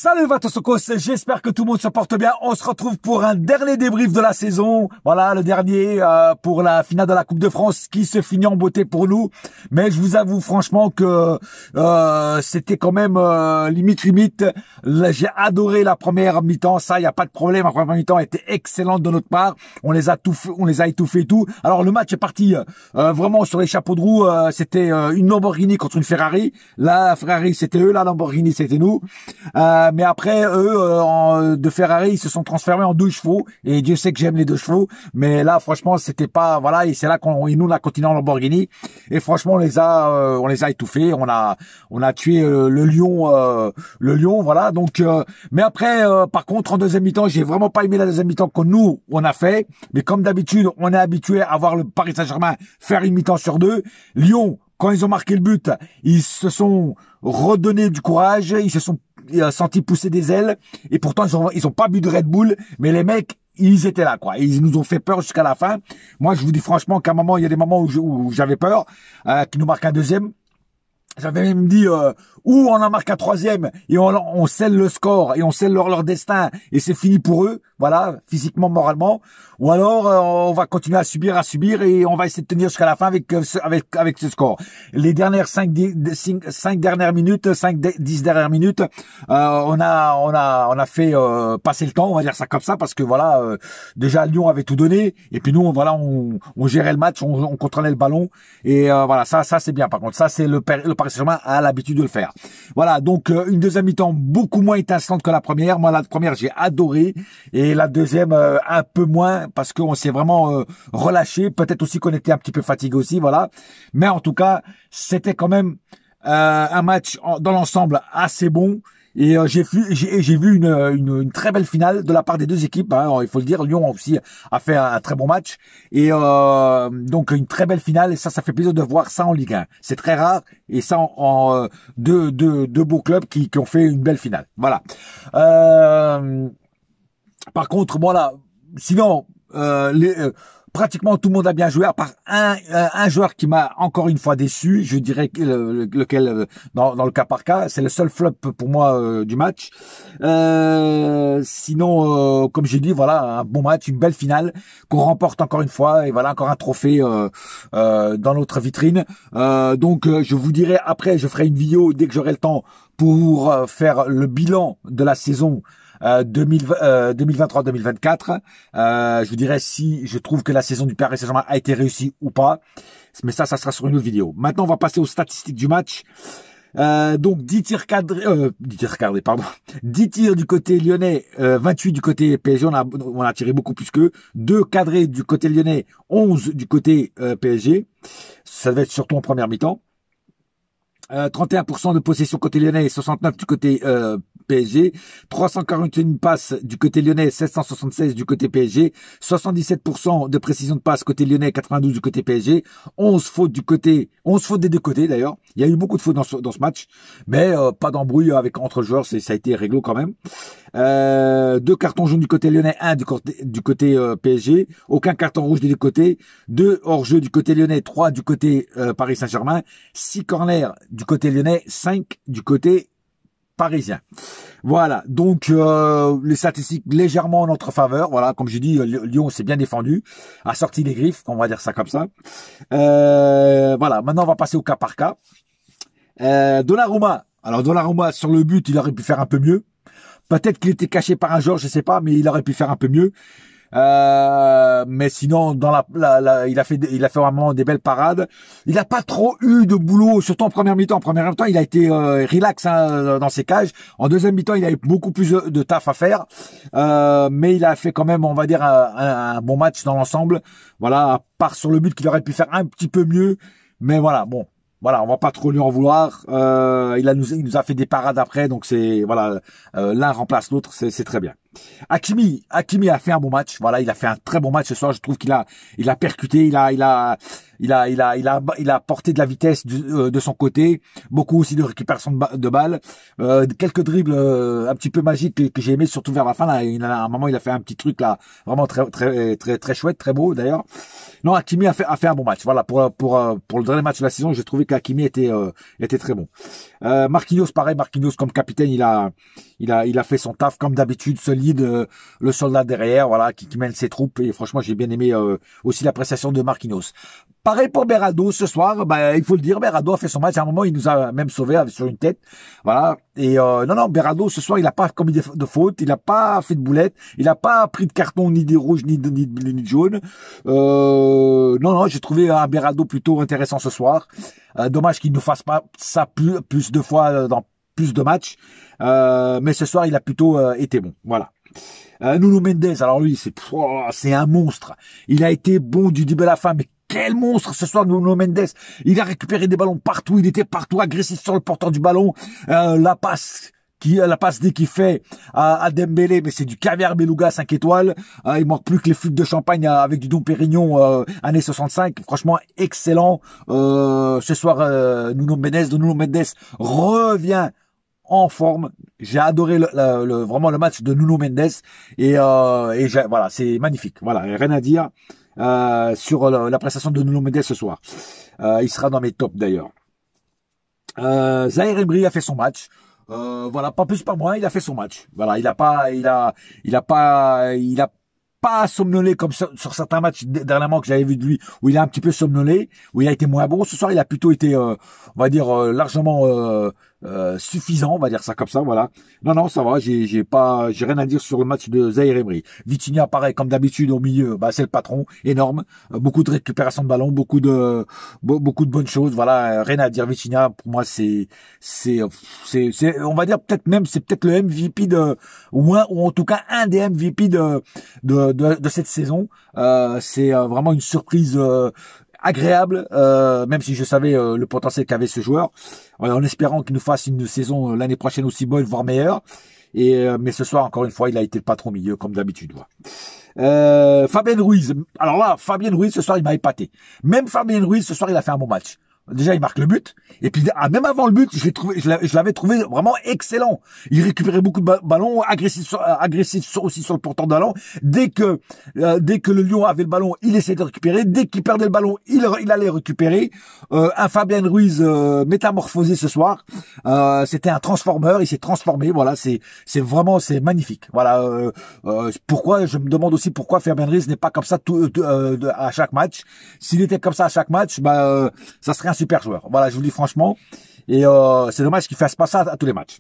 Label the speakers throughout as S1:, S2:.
S1: Salut Vatosokos, j'espère que tout le monde se porte bien. On se retrouve pour un dernier débrief de la saison. Voilà, le dernier pour la finale de la Coupe de France qui se finit en beauté pour nous. Mais je vous avoue franchement que c'était quand même limite. J'ai adoré la première mi-temps, ça, il n'y a pas de problème. La première mi-temps était excellente de notre part. On les a étouffés et tout. Alors le match est parti vraiment sur les chapeaux de roue. C'était une Lamborghini contre une Ferrari. La Ferrari c'était eux, la Lamborghini c'était nous. Mais après, eux, de Ferrari, ils se sont transformés en 2 chevaux. Et Dieu sait que j'aime les 2 chevaux. Mais là, franchement, c'était pas, voilà. Et c'est là nous, on a continué en Lamborghini. Et franchement, on les a étouffés. On a tué le lion, voilà. Donc, mais après, par contre, en deuxième mi-temps, j'ai vraiment pas aimé la deuxième mi-temps que nous, on a fait. Mais comme d'habitude, on est habitué à voir le Paris Saint-Germain faire une mi-temps sur 2. Lyon, quand ils ont marqué le but, ils se sont redonné du courage. Ils se sont senti pousser des ailes, et pourtant ils ont pas bu de Red Bull, mais les mecs ils étaient là quoi, ils nous ont fait peur jusqu'à la fin. Moi je vous dis franchement qu'à un moment, il y a des moments où j'avais peur qu'ils nous marquent un deuxième. J'avais même dit ou on en marque un troisième et on scelle le score et on scelle leur destin et c'est fini pour eux, voilà, physiquement, moralement. Ou alors on va continuer à subir et on va essayer de tenir jusqu'à la fin avec ce score. Les dernières 10 dernières minutes, on a fait passer le temps, on va dire ça comme ça, parce que voilà, déjà Lyon avait tout donné et puis nous on gérait le match, on contrôlait le ballon et voilà, ça c'est bien. Par contre, ça c'est le Paris Saint-Germain a l'habitude de le faire. Voilà, donc une deuxième mi-temps beaucoup moins étincelante que la première. Moi la première j'ai adoré et la deuxième un peu moins, parce qu'on s'est vraiment relâché. Peut-être aussi qu'on était un petit peu fatigué aussi, voilà. Mais en tout cas, c'était quand même un match dans l'ensemble assez bon. Et j'ai vu une très belle finale de la part des deux équipes, hein. Il faut le dire, Lyon aussi a fait un très bon match. Et donc une très belle finale, et ça fait plaisir de voir ça en Ligue 1. C'est très rare, et ça en deux beaux clubs qui ont fait une belle finale. Voilà. Par contre, voilà, sinon, pratiquement tout le monde a bien joué, à part un joueur qui m'a encore une fois déçu. Je dirais lequel, dans le cas par cas, c'est le seul flop pour moi du match. Sinon, comme j'ai dit, voilà, un bon match, une belle finale qu'on remporte encore une fois, et voilà, encore un trophée dans notre vitrine. Donc, je vous dirai après, je ferai une vidéo dès que j'aurai le temps pour faire le bilan de la saison 2023-2024. Je vous dirai si je trouve que la saison du Paris Saint-Germain a été réussie ou pas. Mais ça sera sur une autre vidéo. Maintenant, on va passer aux statistiques du match. Donc 10 tirs cadrés, 10 tirs du côté lyonnais, 28 du côté PSG, on a tiré beaucoup plus qu'eux. 2 cadrés du côté lyonnais, 11 du côté PSG. Ça va être surtout en première mi-temps. 31% de possession côté lyonnais et 69 du côté PSG, 341 passes du côté lyonnais, 776 du côté PSG, 77% de précision de passe côté lyonnais, 92 du côté PSG, 11 fautes des deux côtés d'ailleurs. Il y a eu beaucoup de fautes dans ce match, mais pas d'embrouille entre joueurs, ça a été réglo quand même. 2 cartons jaunes du côté lyonnais, 1 du côté PSG, aucun carton rouge des deux côtés, 2 hors-jeu du côté lyonnais, 3 du côté Paris Saint-Germain, 6 corners du côté lyonnais, 5 du côté parisien. Voilà, donc les statistiques légèrement en notre faveur. Voilà, comme j'ai dit, Lyon s'est bien défendu, a sorti les griffes, on va dire ça comme ça. Voilà, maintenant on va passer au cas par cas. Donnarumma. Alors Donnarumma, sur le but, il aurait pu faire un peu mieux. Peut-être qu'il était caché par un joueur, je sais pas, mais il aurait pu faire un peu mieux. Mais sinon, il a fait vraiment des belles parades. Il n'a pas trop eu de boulot, surtout en première mi-temps. En première mi-temps, il a été relax dans ses cages. En deuxième mi-temps, il a eu beaucoup plus de taf à faire. Mais il a fait quand même, on va dire, un bon match dans l'ensemble. Voilà, à part sur le but qu'il aurait pu faire un petit peu mieux. Mais voilà, bon. Voilà, on va pas trop lui en vouloir. Il nous a fait des parades après, donc c'est voilà, l'un remplace l'autre, c'est très bien. Hakimi a fait un bon match. Voilà, il a fait un très bon match ce soir. Je trouve qu'il a percuté, il a porté de la vitesse de son côté, beaucoup aussi de récupération de balles, quelques dribbles un petit peu magiques que j'ai aimé, surtout vers la fin. Là, à un moment, il a fait un petit truc là, vraiment très chouette, très beau d'ailleurs. Non, Hakimi a fait un bon match. Voilà, pour le dernier match de la saison, j'ai trouvé qu'Hakimi était très bon. Marquinhos, pareil, Marquinhos comme capitaine, il a fait son taf comme d'habitude, solide, le soldat derrière, voilà, qui mène ses troupes. Et franchement, j'ai bien aimé aussi l'appréciation de Marquinhos. Pareil pour Beraldo ce soir, il faut le dire, Beraldo a fait son match. À un moment, il nous a même sauvé sur une tête, voilà. Et non, Beraldo ce soir, il a pas commis de faute, il a pas fait de boulette, il a pas pris de carton ni de rouge ni de jaune. Non, j'ai trouvé un Beraldo plutôt intéressant ce soir. Dommage qu'il ne fasse pas ça plus de fois dans plus de matchs. Mais ce soir, il a plutôt été bon. Voilà. Nuno Mendes, alors lui, c'est un monstre. Il a été bon du début à la fin, mais quel monstre ce soir, Nuno Mendes. Il a récupéré des ballons partout, il était partout, agressif sur le porteur du ballon. La passe dès qu'il fait à Dembélé, mais c'est du caviar beluga 5 étoiles. Il manque plus que les flûtes de champagne avec du Dom Pérignon années 65. Franchement, excellent. Ce soir, Nuno Mendes revient en forme. J'ai adoré vraiment le match de Nuno Mendes et voilà, c'est magnifique. Voilà, rien à dire sur la prestation de Nuno Mendes ce soir. Il sera dans mes tops d'ailleurs. Zaïre Emery a fait son match. Voilà, pas plus pas moins, il a fait son match. Voilà, il a pas somnolé comme sur certains matchs dernièrement que j'avais vu de lui, où il a un petit peu somnolé, où il a été moins bon. Ce soir, il a plutôt été, on va dire, largement suffisant, on va dire ça comme ça, voilà. Non, ça va, j'ai rien à dire sur le match de Zaïre Emery. Vitinha, pareil, comme d'habitude, au milieu, c'est le patron, énorme, beaucoup de récupération de ballon, beaucoup de bonnes choses, voilà, rien à dire. Vitinha, pour moi, c'est, on va dire c'est peut-être le MVP ou en tout cas un des MVP de cette saison. C'est vraiment une surprise agréable, même si je savais le potentiel qu'avait ce joueur, en espérant qu'il nous fasse une saison l'année prochaine aussi bonne, voire meilleure. Mais ce soir, encore une fois, il a été le patron milieu, comme d'habitude. Fabien Ruiz. Alors là, Fabien Ruiz, ce soir, il m'a épaté. Même Fabien Ruiz, ce soir, il a fait un bon match. Déjà, il marque le but. Et puis, même avant le but, je l'avais trouvé vraiment excellent. Il récupérait beaucoup de ballons, agressif aussi sur le porteur de ballon. Dès que le Lyon avait le ballon, il essayait de récupérer. Dès qu'il perdait le ballon, il allait récupérer. Un Fabien Ruiz métamorphosé ce soir. C'était un transformeur. Il s'est transformé. Voilà, c'est magnifique. Voilà. Pourquoi, je me demande aussi pourquoi Fabien Ruiz n'est pas comme ça à chaque match. S'il était comme ça à chaque match, ça serait un super joueur. Voilà, je vous le dis franchement. Et c'est dommage qu'il fasse pas ça à tous les matchs.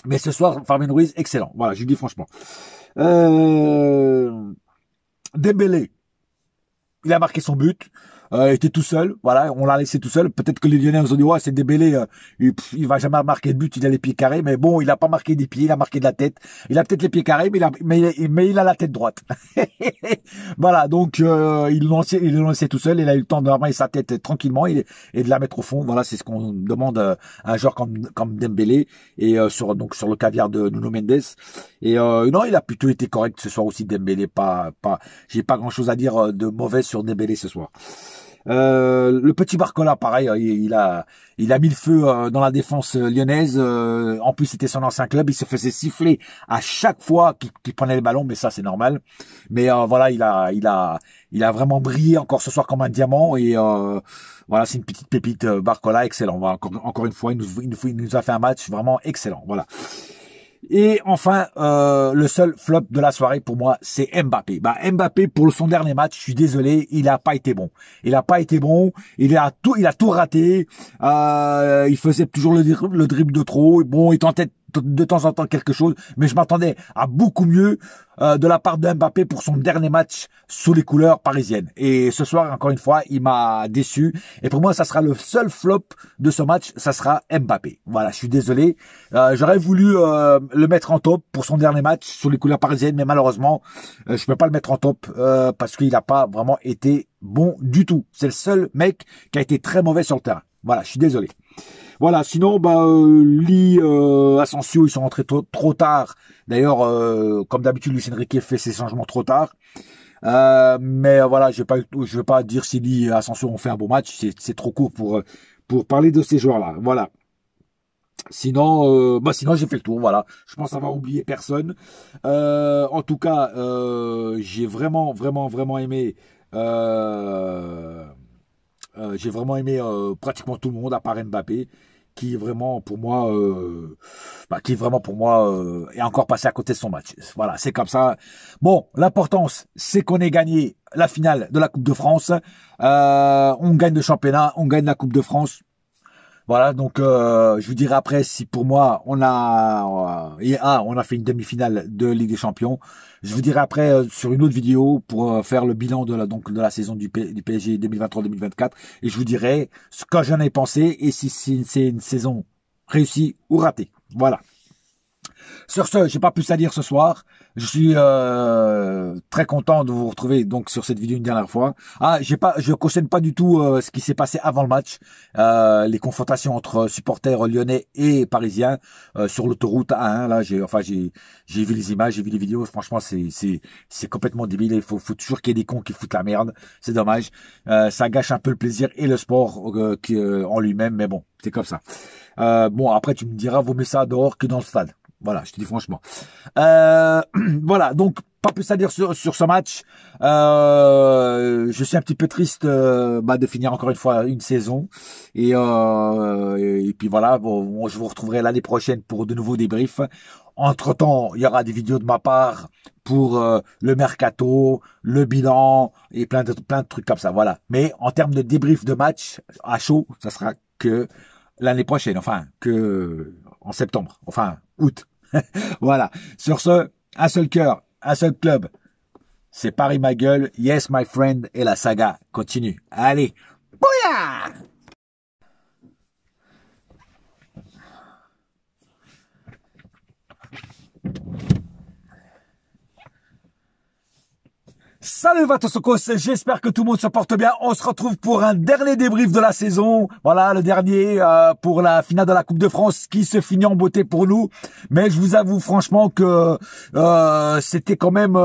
S1: Mais ce soir, Fabien Ruiz, excellent. Voilà, je vous le dis franchement. Dembélé, il a marqué son but. Il était tout seul, voilà, on l'a laissé tout seul. Peut-être que les Lyonnais ont dit ouais, c'est Dembélé, il va jamais marquer de but, il a les pieds carrés, mais bon, il a pas marqué des pieds, il a marqué de la tête. Il a peut-être les pieds carrés, mais il a la tête droite. Voilà, donc ils l'ont laissé tout seul, il a eu le temps de ramener sa tête tranquillement et de la mettre au fond. Voilà, c'est ce qu'on demande à un joueur comme Dembélé et sur le caviar de Nuno Mendes. Et non, il a plutôt été correct ce soir aussi, Dembélé. J'ai pas grand-chose à dire de mauvais sur Dembélé ce soir. Le petit Barcola, pareil, il a mis le feu dans la défense lyonnaise. En plus, c'était son ancien club. Il se faisait siffler à chaque fois qu'il prenait le ballon, mais ça, c'est normal. Mais voilà, il a vraiment brillé encore ce soir comme un diamant. Et voilà, c'est une petite pépite, Barcola, excellent. Voilà, encore une fois, il nous a fait un match vraiment excellent. Voilà. Et enfin, le seul flop de la soirée pour moi, c'est Mbappé. Mbappé, pour son dernier match, je suis désolé, il a pas été bon. Il a tout raté. Il faisait toujours le dribble de trop. Bon, il tentait de temps en temps quelque chose, mais je m'attendais à beaucoup mieux de la part de Mbappé pour son dernier match sous les couleurs parisiennes. Et ce soir, encore une fois, il m'a déçu. Et pour moi, ça sera le seul flop de ce match, ça sera Mbappé. Voilà, je suis désolé. J'aurais voulu le mettre en top pour son dernier match sous les couleurs parisiennes, mais malheureusement, je peux pas le mettre en top parce qu'il n'a pas vraiment été bon du tout. C'est le seul mec qui a été très mauvais sur le terrain. Voilà, je suis désolé. Voilà, sinon, Lee, Asensio, ils sont rentrés trop tard. D'ailleurs, comme d'habitude, Luis Enrique fait ses changements trop tard. Mais voilà, je vais pas dire si Lee et Asensio ont fait un bon match. C'est trop court pour parler de ces joueurs-là. Voilà. Sinon j'ai fait le tour, voilà. Je pense avoir oublié personne. En tout cas, j'ai vraiment aimé. J'ai vraiment aimé pratiquement tout le monde à part Mbappé, qui est vraiment pour moi, est encore passé à côté de son match. Voilà, c'est comme ça. Bon, l'importance, c'est qu'on ait gagné la finale de la Coupe de France. On gagne le championnat, on gagne la Coupe de France. Voilà, donc je vous dirai après si pour moi on a fait une demi-finale de Ligue des Champions. Je vous dirai après sur une autre vidéo pour faire le bilan de la saison du PSG 2023-2024 et je vous dirai ce que j'en ai pensé et si c'est une saison réussie ou ratée. Voilà. Sur ce, j'ai pas plus à dire ce soir. Je suis très content de vous retrouver donc sur cette vidéo une dernière fois. Je cautionne pas du tout ce qui s'est passé avant le match, les confrontations entre supporters lyonnais et parisiens sur l'autoroute A1. Là, j'ai vu les images, j'ai vu les vidéos. Franchement, c'est complètement débile. Il faut toujours qu'il y ait des cons qui foutent la merde. C'est dommage. Ça gâche un peu le plaisir et le sport en lui-même. Mais bon, c'est comme ça. Bon, après, tu me diras, vaut mieux ça dehors que dans le stade. Voilà, je te dis franchement. Voilà, donc pas plus à dire sur ce match. Je suis un petit peu triste de finir encore une fois une saison. Et puis voilà, bon, je vous retrouverai l'année prochaine pour de nouveaux débriefs. Entre-temps, il y aura des vidéos de ma part pour le mercato, le bilan et plein de trucs comme ça. Voilà. Mais en termes de débrief de match à chaud, ça sera que l'année prochaine, enfin que en septembre, enfin août. Voilà. Sur ce, un seul cœur, un seul club. C'est Paris ma gueule, yes my friend, et la saga continue. Allez, bouya! Salut Vatosokos, j'espère que tout le monde se porte bien. On se retrouve pour un dernier débrief de la saison. Voilà, le dernier pour la finale de la Coupe de France qui se finit en beauté pour nous. Mais je vous avoue franchement que c'était quand même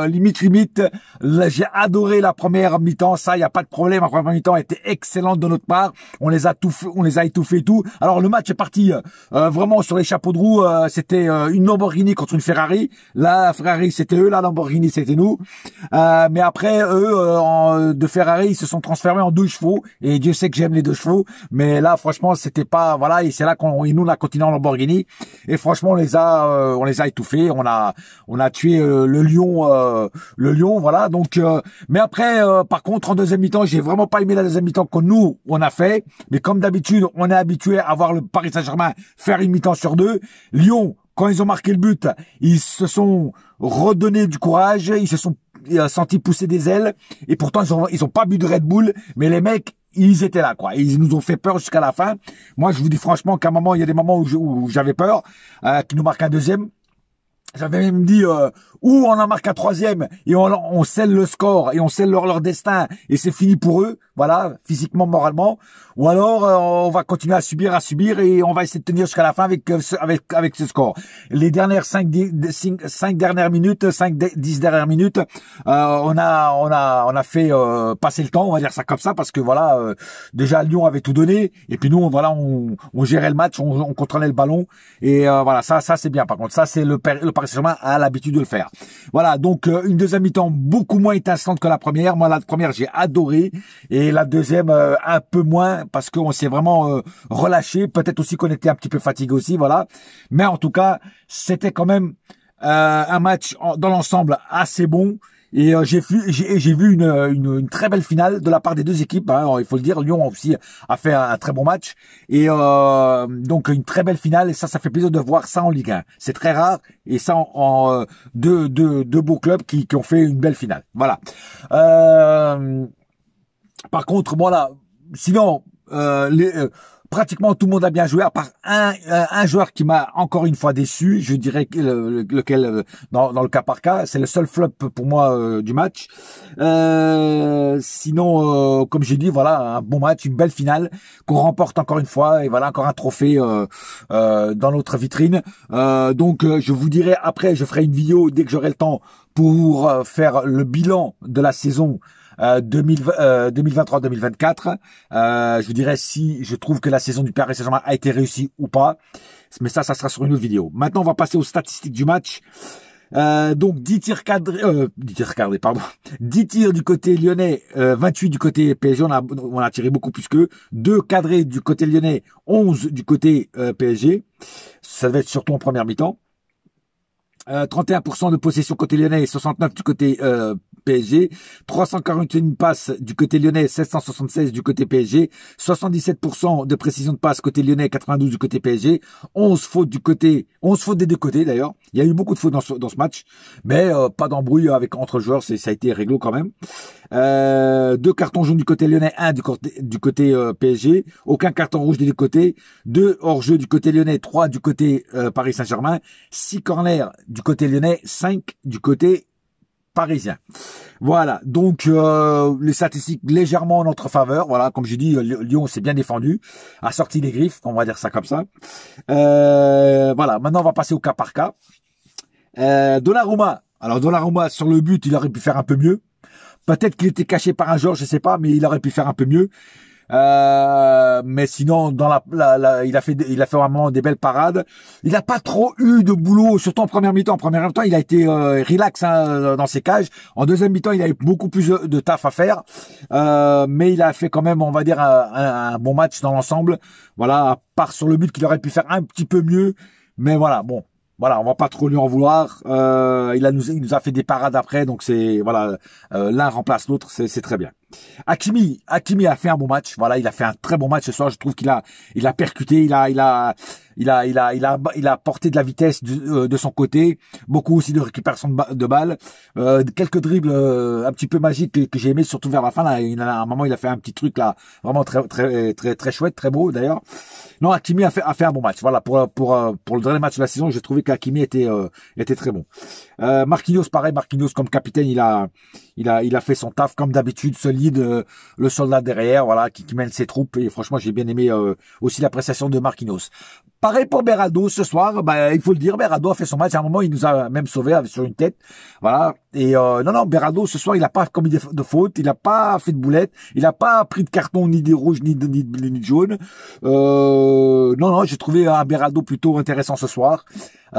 S1: limite. J'ai adoré la première mi-temps, ça, il n'y a pas de problème. La première mi-temps était excellente de notre part. On les a étouffés et tout. Alors le match est parti vraiment sur les chapeaux de roue. C'était une Lamborghini contre une Ferrari. La Ferrari, c'était eux, la Lamborghini, c'était nous. Mais après, eux, de Ferrari, ils se sont transformés en 2 chevaux. Et Dieu sait que j'aime les 2 chevaux. Mais là, franchement, c'était pas... Voilà, et c'est là qu'on nous, la continué en Lamborghini. Et franchement, on les a étouffés. On a tué le lion, voilà. Donc, mais après, par contre, en deuxième mi-temps, j'ai vraiment pas aimé la deuxième mi-temps que nous, on a fait. Mais comme d'habitude, on est habitué à voir le Paris Saint-Germain faire une mi-temps sur 2. Lyon, quand ils ont marqué le but, ils se sont redonné du courage. Ils se sont senti pousser des ailes et pourtant ils ont pas bu de Red Bull, mais les mecs ils étaient là quoi, ils nous ont fait peur jusqu'à la fin. Moi je vous dis franchement qu'à un moment il y a des moments où j'avais peur qu'ils nous marquent un deuxième. J'avais même dit ou on en marque un troisième et on scelle le score et on scelle leur destin et c'est fini pour eux, voilà, physiquement, moralement. Ou alors on va continuer à subir et on va essayer de tenir jusqu'à la fin avec ce score. Les dernières 10 dernières minutes, on a fait passer le temps, on va dire ça comme ça, parce que voilà, déjà Lyon avait tout donné et puis nous on gérait le match, on contrôlait le ballon et voilà, ça c'est bien. Par contre, ça c'est le Paris Saint-Germain a l'habitude de le faire. Voilà, donc une deuxième mi-temps beaucoup moins étincelante que la première. Moi la première j'ai adoré et la deuxième un peu moins parce qu'on s'est vraiment relâché. Peut-être aussi qu'on était un petit peu fatigué aussi, voilà. Mais en tout cas, c'était quand même un match dans l'ensemble assez bon. Et j'ai vu une très belle finale de la part des deux équipes. Hein, il faut le dire, Lyon aussi a fait un très bon match. Et donc une très belle finale. Et ça fait plaisir de voir ça en Ligue 1. C'est très rare. Et ça en deux beaux clubs qui ont fait une belle finale. Voilà. Par contre, voilà. Sinon, Pratiquement tout le monde a bien joué, à part un joueur qui m'a encore une fois déçu. Je dirais lequel dans le cas par cas. C'est le seul flop pour moi du match. Sinon, comme j'ai dit, voilà, un bon match, une belle finale qu'on remporte encore une fois. Et voilà, encore un trophée dans notre vitrine. Donc, je vous dirai après, je ferai une vidéo dès que j'aurai le temps pour faire le bilan de la saison 2023-2024. Je vous dirai si je trouve que la saison du Paris Saint-Germain a été réussie ou pas. Mais ça sera sur une autre vidéo. Maintenant, on va passer aux statistiques du match. Donc 10 tirs cadrés, 10 tirs du côté lyonnais, 28 du côté PSG, on a tiré beaucoup plus qu'eux. 2 cadrés du côté lyonnais, 11 du côté PSG. Ça devait être surtout en première mi-temps. 31% de possession côté lyonnais et 69 du côté PSG, 341 passes du côté lyonnais, 776 du côté PSG, 77% de précision de passe côté lyonnais, 92 du côté PSG, 11 fautes des deux côtés d'ailleurs. Il y a eu beaucoup de fautes dans ce match, mais pas d'embrouille entre joueurs, ça a été réglo quand même. 2 cartons jaunes du côté lyonnais, 1 du côté PSG, aucun carton rouge des deux côtés, 2 hors-jeu du côté lyonnais, 3 du côté Paris Saint-Germain, 6 corners du côté lyonnais, 5 du côté parisien. Voilà, donc les statistiques légèrement en notre faveur. Voilà, comme j'ai dit, Lyon s'est bien défendu, a sorti les griffes, on va dire ça comme ça. Voilà, maintenant on va passer au cas par cas. Donnarumma. Alors Donnarumma, sur le but, il aurait pu faire un peu mieux. Peut-être qu'il était caché par un joueur, je sais pas, mais il aurait pu faire un peu mieux. Mais sinon, dans il a fait vraiment des belles parades. Il n'a pas trop eu de boulot, surtout en première mi-temps. En première mi-temps, il a été relax dans ses cages. En deuxième mi-temps, il a eu beaucoup plus de taf à faire. Mais il a fait quand même, on va dire, un bon match dans l'ensemble. Voilà, à part sur le but qu'il aurait pu faire un petit peu mieux. Mais voilà, bon. Voilà, on va pas trop lui en vouloir. Il nous a fait des parades après, donc c'est voilà, l'un remplace l'autre, c'est très bien. Hakimi a fait un bon match. Voilà, il a fait un très bon match ce soir. Je trouve qu'il a percuté, il a porté de la vitesse de son côté, beaucoup aussi de récupération de balles, quelques dribbles un petit peu magiques que j'ai aimé, surtout vers la fin. Là, à un moment, il a fait un petit truc là, vraiment très chouette, très beau d'ailleurs. Non, Hakimi a fait un bon match. Voilà, pour le dernier match de la saison, j'ai trouvé qu'Hakimi était très bon. Marquinhos, pareil, Marquinhos comme capitaine, il a fait son taf comme d'habitude, solide, le soldat derrière, voilà, qui mène ses troupes. Et franchement, j'ai bien aimé aussi la prestation de Marquinhos. Pareil pour Beraldo ce soir, il faut le dire, Beraldo a fait son match. À un moment, il nous a même sauvé sur une tête, voilà. Et non, Beraldo ce soir, il a pas commis de faute, il a pas fait de boulette, il a pas pris de carton ni de rouge ni de jaune. Non, j'ai trouvé un Beraldo plutôt intéressant ce soir.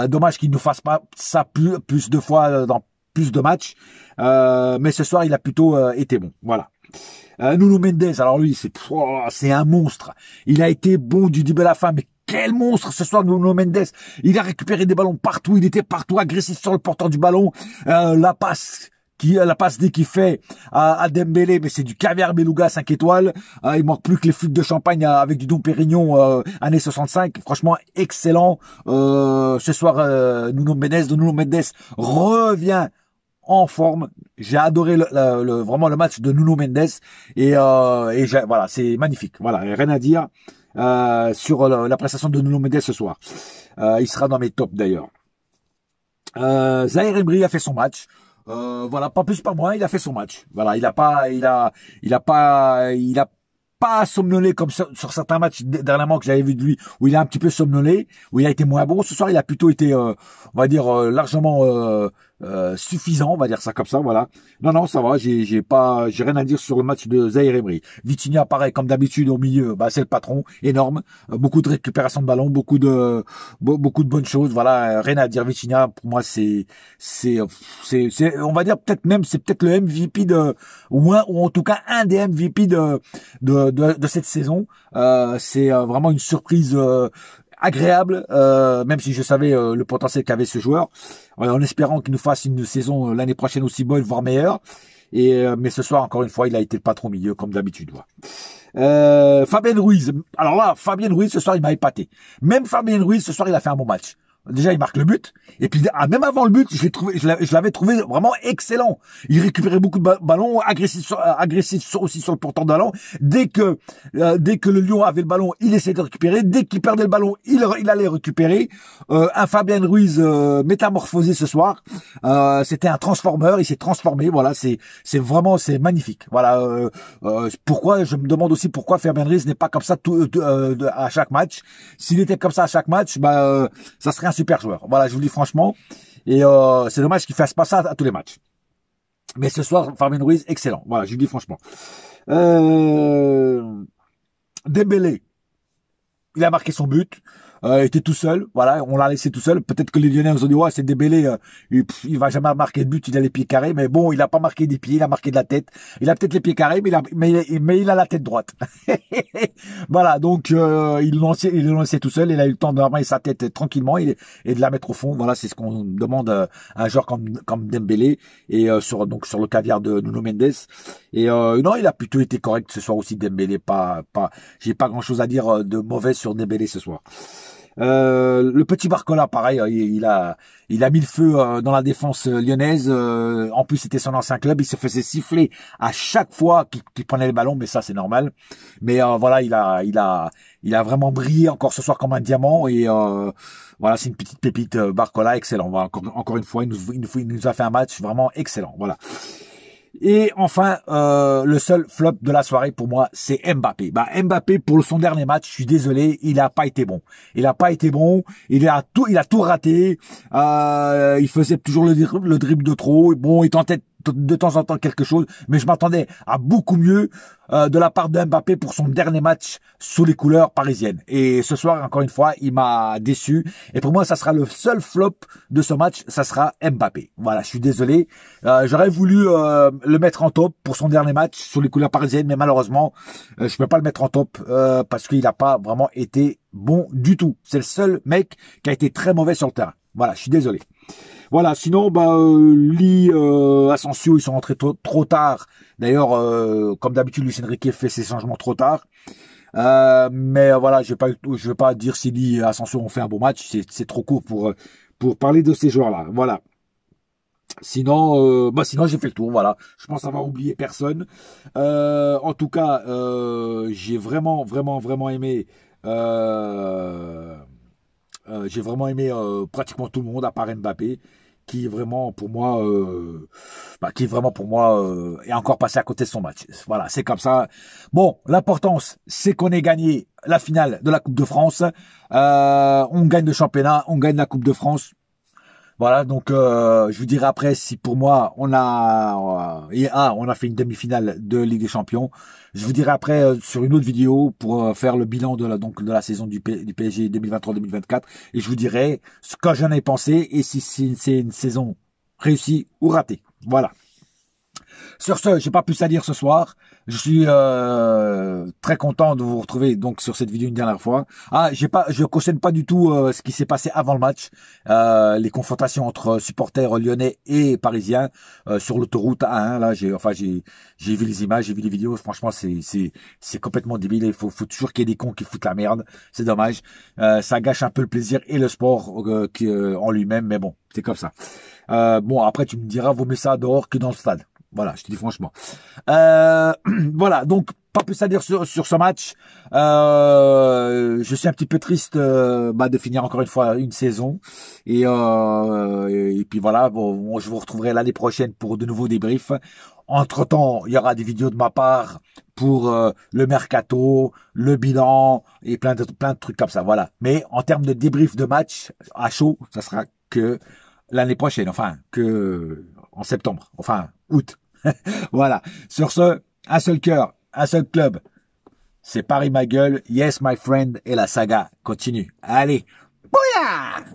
S1: Dommage qu'il ne fasse pas ça plus de fois dans plus de matchs. Mais ce soir, il a plutôt été bon. Voilà. Nuno Mendes, alors lui, c'est un monstre. Il a été bon du début à la fin, mais quel monstre ce soir, Nuno Mendes. Il a récupéré des ballons partout, il était partout, agressif sur le porteur du ballon. La passe D qu'il fait à Dembélé, mais c'est du caviar beluga 5 étoiles. Il manque plus que les flûtes de champagne avec du Dom Pérignon années 65. Franchement, excellent. Ce soir, Nuno Mendes revient en forme. J'ai adoré vraiment le match de Nuno Mendes et voilà, c'est magnifique. Voilà, rien à dire sur la prestation de Nuno Mendes ce soir. Il sera dans mes tops d'ailleurs. Zaïre Emery a fait son match. Voilà, pas plus pas moins, il a fait son match. Voilà, il a pas somnolé comme sur certains matchs dernièrement que j'avais vu de lui, où il a un petit peu somnolé, où il a été moins bon. Ce soir, il a plutôt été, on va dire, largement suffisant, on va dire ça comme ça, voilà. Non, ça va, j'ai rien à dire sur le match de Zaïre Emery. Vitinha, pareil, comme d'habitude, au milieu, c'est le patron, énorme, beaucoup de récupération de ballon, beaucoup de bonnes choses, voilà, rien à dire. Vitinha, pour moi, c'est, on va dire c'est peut-être le MVP ou en tout cas un des MVP de cette saison. C'est vraiment une surprise agréable, même si je savais le potentiel qu'avait ce joueur, en espérant qu'il nous fasse une saison l'année prochaine aussi bonne, voire meilleure. Mais ce soir, encore une fois, il a été le patron au milieu, comme d'habitude. Fabien Ruiz. Alors là, Fabien Ruiz, ce soir, il m'a épaté. Même Fabien Ruiz, ce soir, il a fait un bon match. Déjà, il marque le but. Et puis, même avant le but, je l'avais trouvé vraiment excellent. Il récupérait beaucoup de ballons, agressif aussi sur le porteur de ballon. Dès que le Lyon avait le ballon, il essayait de récupérer. Dès qu'il perdait le ballon, il allait récupérer. Un Fabien Ruiz métamorphosé ce soir. C'était un transformeur. Il s'est transformé. Voilà, c'est magnifique. Voilà. Pourquoi, je me demande aussi pourquoi Fabien Ruiz n'est pas comme ça à chaque match. S'il était comme ça à chaque match, ça serait un super joueur. Voilà, je vous le dis franchement. Et c'est dommage qu'il fasse pas ça à tous les matchs. Mais ce soir, Fabien Ruiz, excellent. Voilà, je vous le dis franchement. Dembélé, il a marqué son but. Il était tout seul, voilà, on l'a laissé tout seul. Peut-être que les Lyonnais nous ont dit, ouais, c'est Dembélé, il va jamais marquer de but, il a les pieds carrés. Mais bon, il a pas marqué des pieds, il a marqué de la tête. Il a peut-être les pieds carrés, mais il a la tête droite. Voilà, donc ils l'ont laissé tout seul. Il a eu le temps de ramener sa tête tranquillement et de la mettre au fond. Voilà, c'est ce qu'on demande à un joueur comme Dembélé et sur le caviar de Nuno Mendes. Et non, il a plutôt été correct ce soir aussi, Dembélé. J'ai pas grand-chose à dire de mauvais sur Dembélé ce soir. Le petit Barcola, pareil, il a mis le feu dans la défense lyonnaise. En plus, c'était son ancien club. Il se faisait siffler à chaque fois qu'il prenait le ballon, mais ça, c'est normal. Mais voilà, il a vraiment brillé encore ce soir comme un diamant. Et voilà, c'est une petite pépite, Barcola, excellent. Voilà, encore une fois, il nous a fait un match vraiment excellent. Voilà. Et enfin, le seul flop de la soirée pour moi, c'est Mbappé. Mbappé, pour son dernier match, je suis désolé, il a pas été bon. Il a pas été bon. Il a tout raté. Il faisait toujours le dribble de trop. Bon, il tentait de temps en temps quelque chose, mais je m'attendais à beaucoup mieux de la part de Mbappé pour son dernier match sous les couleurs parisiennes. Et ce soir, encore une fois, il m'a déçu. Et pour moi, ça sera le seul flop de ce match, ça sera Mbappé. Voilà, je suis désolé. J'aurais voulu le mettre en top pour son dernier match sous les couleurs parisiennes, mais malheureusement, je peux pas le mettre en top parce qu'il n'a pas vraiment été bon du tout. C'est le seul mec qui a été très mauvais sur le terrain. Voilà, je suis désolé. Voilà, sinon, Asensio, ils sont rentrés trop tard. D'ailleurs, comme d'habitude, Luis Enrique fait ses changements trop tard. Mais voilà, je vais pas dire si Lee et Asensio ont fait un bon match. C'est trop court pour parler de ces joueurs-là. Voilà. Sinon, sinon j'ai fait le tour. Voilà. Je pense avoir oublié personne. En tout cas, j'ai vraiment aimé. J'ai vraiment aimé pratiquement tout le monde à part Mbappé, qui vraiment pour moi est encore passé à côté de son match. Voilà, c'est comme ça. Bon, l'importance, c'est qu'on ait gagné la finale de la Coupe de France. On gagne le championnat, on gagne la Coupe de France. Voilà, donc je vous dirai après si pour moi on a fait une demi-finale de Ligue des Champions. Je vous dirai après sur une autre vidéo pour faire le bilan de la saison du PSG 2023-2024 et je vous dirai ce que j'en ai pensé et si c'est une saison réussie ou ratée. Voilà. Sur ce, j'ai pas plus à dire ce soir. Je suis très content de vous retrouver donc sur cette vidéo une dernière fois. Je cautionne pas du tout ce qui s'est passé avant le match, les confrontations entre supporters lyonnais et parisiens sur l'autoroute A1. Là, j'ai vu les images, j'ai vu les vidéos. Franchement, c'est complètement débile. Il faut toujours qu'il y ait des cons qui foutent la merde. C'est dommage. Ça gâche un peu le plaisir et le sport en lui-même. Mais bon, c'est comme ça. Bon, après, tu me diras, vaut mieux ça dehors que dans le stade. Voilà, je te dis franchement. Voilà, donc pas plus à dire sur ce match. Je suis un petit peu triste de finir encore une fois une saison. Et puis voilà, bon, je vous retrouverai l'année prochaine pour de nouveaux débriefs. Entre-temps, il y aura des vidéos de ma part pour le mercato, le bilan et plein de trucs comme ça. Voilà. Mais en termes de débrief de match à chaud, ça sera que l'année prochaine. Enfin, que en septembre. Enfin, août. Voilà. Sur ce, un seul cœur, un seul club. C'est Paris ma gueule. Yes, my friend. Et la saga continue. Allez. Bouya!